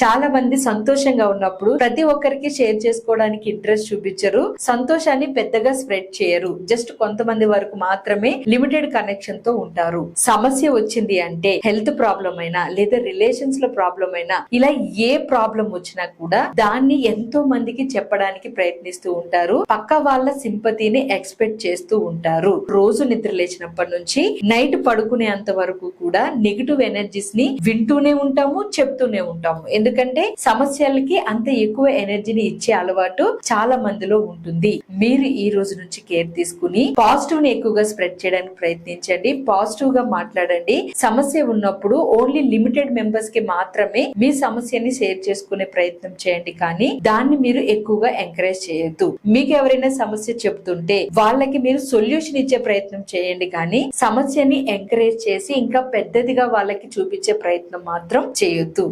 చాలా మంది సంతోషంగా ఉన్నప్పుడు ప్రతి ఒక్కరికి షేర్ చేసుకోవడానికి ఇంట్రెస్ట్ చూపించరు, సంతోషాన్ని పెద్దగా స్ప్రెడ్ చేయరు. జస్ట్ కొంతమంది వరకు మాత్రమే లిమిటెడ్ కనెక్షన్ తో ఉంటారు. సమస్య వచ్చింది అంటే హెల్త్ ప్రాబ్లం అయినా లేదా రిలేషన్స్ లో ప్రాబ్లం అయినా ఇలా ఏ ప్రాబ్లం వచ్చినా కూడా దాన్ని ఎంతో మందికి చెప్పడానికి ప్రయత్నిస్తూ ఉంటారు. పక్క వాళ్ళ సింపతిని ఎక్స్పెక్ట్ చేస్తూ ఉంటారు. రోజు నిద్ర లేచినప్పటి నుంచి నైట్ పడుకునేంత వరకు కూడా నెగిటివ్ ఎనర్జీస్ ని వింటూనే ఉంటాము, చెప్తూనే ఉంటాము. ఎందుకంటే సమస్యలకి అంత ఎక్కువ ఎనర్జీని ఇచ్చే అలవాటు చాలా మందిలో ఉంటుంది. మీరు ఈ రోజు నుంచి కేర్ తీసుకుని పాజిటివ్ ని ఎక్కువగా స్ప్రెడ్ చేయడానికి ప్రయత్నించండి. పాజిటివ్ గా మాట్లాడండి. సమస్య ఉన్నప్పుడు ఓన్లీ లిమిటెడ్ మెంబర్స్ కి మాత్రమే మీ సమస్యని షేర్ చేసుకునే ప్రయత్నం చేయండి, కానీ దాన్ని మీరు ఎక్కువగా ఎంకరేజ్ చేయొద్దు. మీకు ఎవరైనా సమస్య చెప్తుంటే వాళ్ళకి మీరు సొల్యూషన్ ఇచ్చే ప్రయత్నం చేయండి, కానీ సమస్యని ఎంకరేజ్ చేసి ఇంకా పెద్దదిగా వాళ్ళకి చూపించే ప్రయత్నం మాత్రం చేయొద్దు.